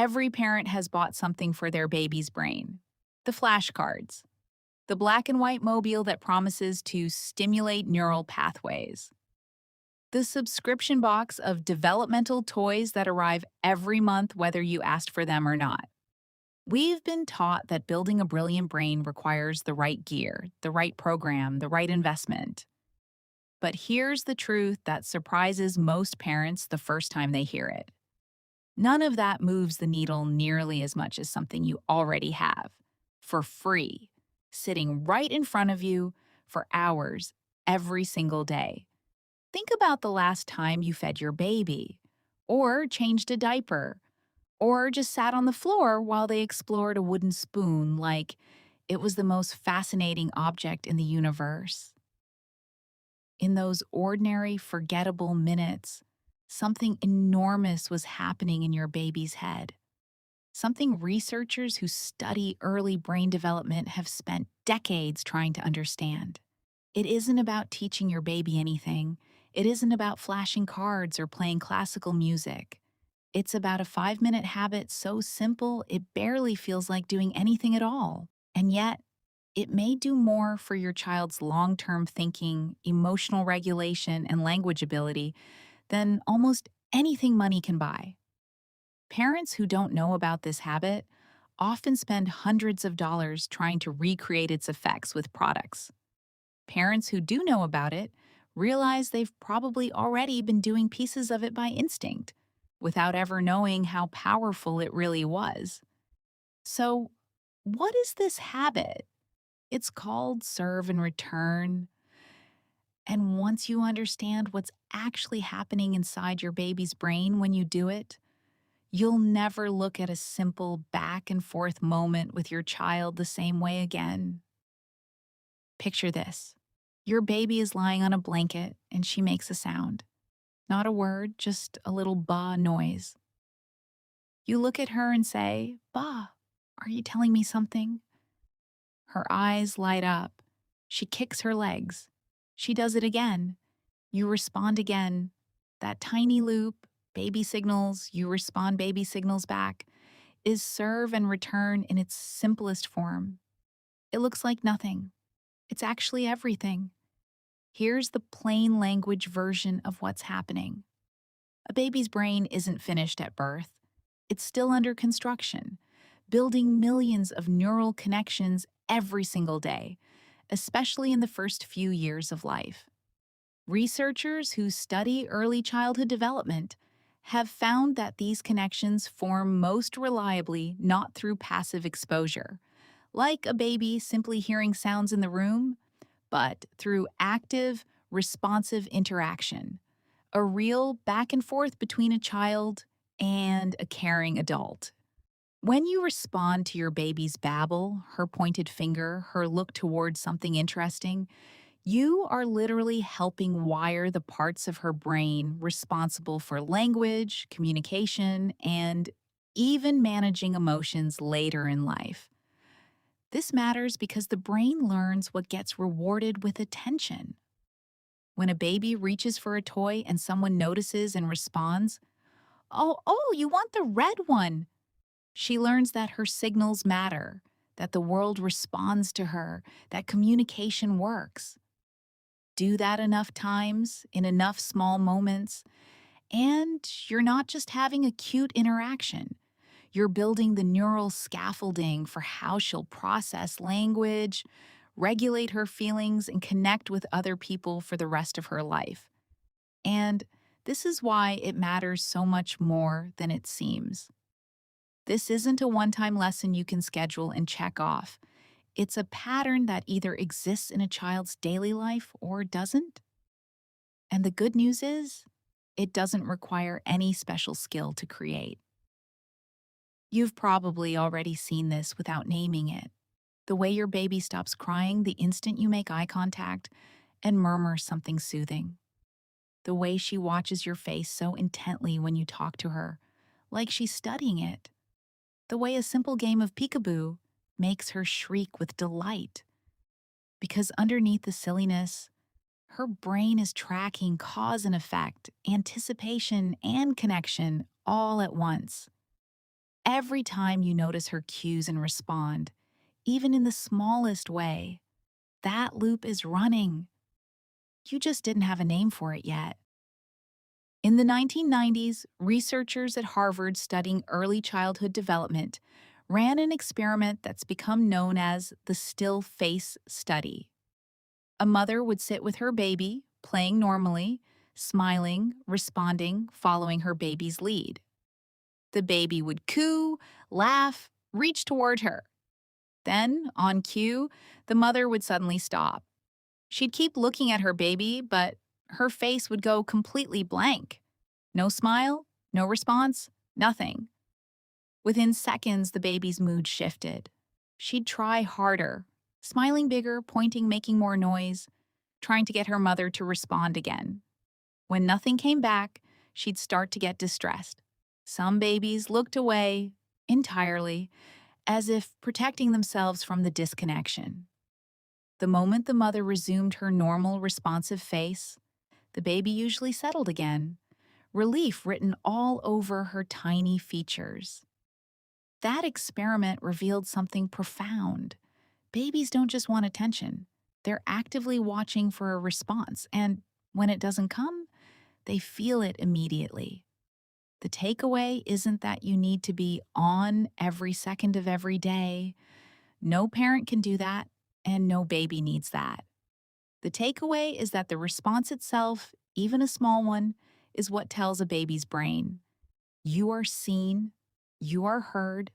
Every parent has bought something for their baby's brain. The flashcards, the black and white mobile that promises to stimulate neural pathways, the subscription box of developmental toys that arrive every month whether you asked for them or not. We've been taught that building a brilliant brain requires the right gear, the right program, the right investment. But here's the truth that surprises most parents the first time they hear it. None of that moves the needle nearly as much as something you already have, for free, sitting right in front of you for hours every single day. Think about the last time you fed your baby, or changed a diaper, or just sat on the floor while they explored a wooden spoon like it was the most fascinating object in the universe. In those ordinary, forgettable minutes, something enormous was happening in your baby's head. Something researchers who study early brain development have spent decades trying to understand. It isn't about teaching your baby anything. It isn't about flashing cards or playing classical music. It's about a 5-minute habit so simple it barely feels like doing anything at all. And yet, it may do more for your child's long-term thinking, emotional regulation, and language ability than almost anything money can buy. Parents who don't know about this habit often spend hundreds of dollars trying to recreate its effects with products. Parents who do know about it realize they've probably already been doing pieces of it by instinct, without ever knowing how powerful it really was. So, what is this habit? It's called serve and return. And once you understand what's actually happening inside your baby's brain when you do it, you'll never look at a simple back and forth moment with your child the same way again. Picture this. Your baby is lying on a blanket and she makes a sound. Not a word, just a little ba noise. You look at her and say, "Ba, are you telling me something?" Her eyes light up. She kicks her legs. She does it again. You respond again. That tiny loop, baby signals, you respond baby signals back, is serve and return in its simplest form. It looks like nothing. It's actually everything. Here's the plain language version of what's happening. A baby's brain isn't finished at birth. It's still under construction, building millions of neural connections every single day, especially in the first few years of life. Researchers who study early childhood development have found that these connections form most reliably not through passive exposure, like a baby simply hearing sounds in the room, but through active, responsive interaction, a real back and forth between a child and a caring adult. When you respond to your baby's babble, her pointed finger, her look towards something interesting, you are literally helping wire the parts of her brain responsible for language, communication, and even managing emotions later in life. This matters because the brain learns what gets rewarded with attention. When a baby reaches for a toy and someone notices and responds, "Oh, you want the red one," she learns that her signals matter, that the world responds to her, that communication works. Do that enough times, in enough small moments, and you're not just having a cute interaction. You're building the neural scaffolding for how she'll process language, regulate her feelings, and connect with other people for the rest of her life. And this is why it matters so much more than it seems. This isn't a one-time lesson you can schedule and check off. It's a pattern that either exists in a child's daily life or doesn't. And the good news is, it doesn't require any special skill to create. You've probably already seen this without naming it. The way your baby stops crying the instant you make eye contact and murmurs something soothing. The way she watches your face so intently when you talk to her, like she's studying it. The way a simple game of peekaboo makes her shriek with delight. Because underneath the silliness, her brain is tracking cause and effect, anticipation, and connection all at once. Every time you notice her cues and respond, even in the smallest way, that loop is running. You just didn't have a name for it yet. In the 1990s, researchers at Harvard studying early childhood development ran an experiment that's become known as the still face study. A mother would sit with her baby, playing normally, smiling, responding, following her baby's lead. The baby would coo, laugh, reach toward her. Then, on cue, the mother would suddenly stop. She'd keep looking at her baby, but her face would go completely blank. No smile, no response, nothing. Within seconds, the baby's mood shifted. She'd try harder, smiling bigger, pointing, making more noise, trying to get her mother to respond again. When nothing came back, she'd start to get distressed. Some babies looked away entirely, as if protecting themselves from the disconnection. The moment the mother resumed her normal, responsive face, the baby usually settled again, relief written all over her tiny features. That experiment revealed something profound. Babies don't just want attention. They're actively watching for a response, and when it doesn't come, they feel it immediately. The takeaway isn't that you need to be on every second of every day. No parent can do that, and no baby needs that. The takeaway is that the response itself, even a small one, is what tells a baby's brain, you are seen, you are heard,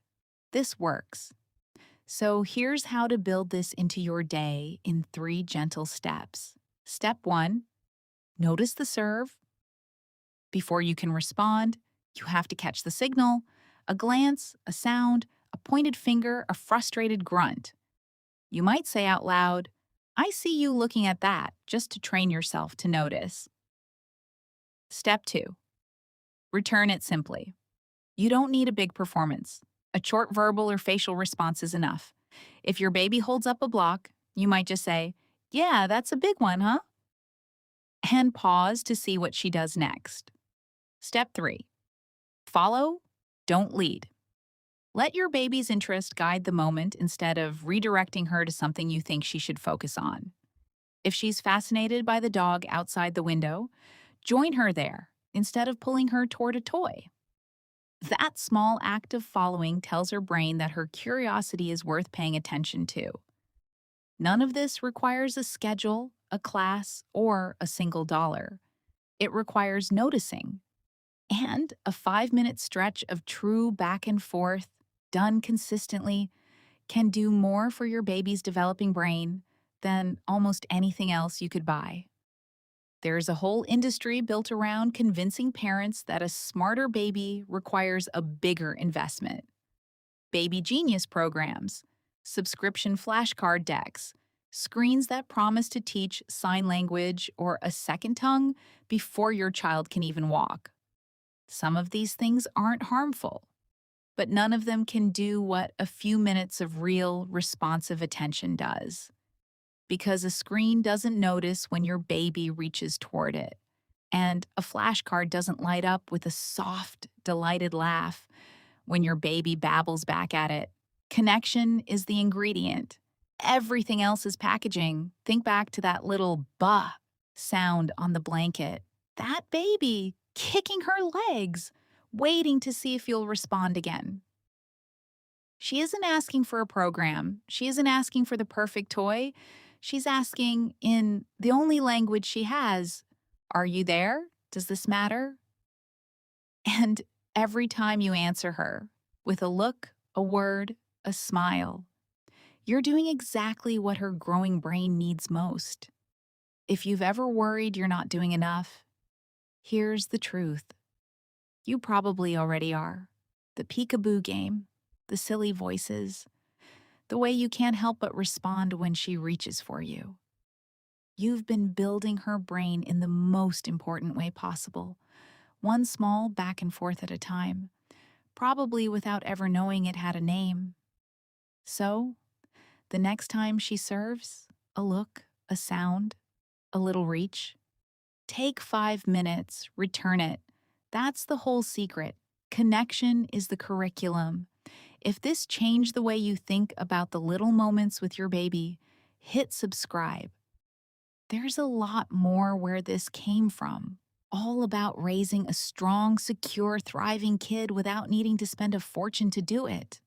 this works. So here's how to build this into your day in 3 gentle steps. Step 1, notice the serve. Before you can respond, you have to catch the signal, a glance, a sound, a pointed finger, a frustrated grunt. You might say out loud, I see you looking at that, just to train yourself to notice. Step 2, return it simply. You don't need a big performance. A short verbal or facial response is enough. If your baby holds up a block, you might just say, yeah, that's a big one, huh? And pause to see what she does next. Step 3, follow, don't lead. Let your baby's interest guide the moment instead of redirecting her to something you think she should focus on. If she's fascinated by the dog outside the window, join her there instead of pulling her toward a toy. That small act of following tells her brain that her curiosity is worth paying attention to. None of this requires a schedule, a class, or a single dollar. It requires noticing. And a 5-minute stretch of true back and forth, done consistently, can do more for your baby's developing brain than almost anything else you could buy. There's a whole industry built around convincing parents that a smarter baby requires a bigger investment. Baby Genius programs, subscription flashcard decks, screens that promise to teach sign language or a second tongue before your child can even walk. Some of these things aren't harmful, but none of them can do what a few minutes of real, responsive attention does. Because a screen doesn't notice when your baby reaches toward it, and a flashcard doesn't light up with a soft, delighted laugh when your baby babbles back at it. Connection is the ingredient. Everything else is packaging. Think back to that little "bah" sound on the blanket. That baby kicking her legs, waiting to see if you'll respond again. She isn't asking for a program. She isn't asking for the perfect toy. She's asking in the only language she has, are you there? Does this matter? And every time you answer her, with a look, a word, a smile, you're doing exactly what her growing brain needs most. If you've ever worried you're not doing enough, here's the truth. You probably already are. The peekaboo game, the silly voices, the way you can't help but respond when she reaches for you. You've been building her brain in the most important way possible, one small back and forth at a time, probably without ever knowing it had a name. So, the next time she serves, a look, a sound, a little reach, take 5 minutes, return it. That's the whole secret. Connection is the curriculum. If this changed the way you think about the little moments with your baby, hit subscribe. There's a lot more where this came from, all about raising a strong, secure, thriving kid without needing to spend a fortune to do it.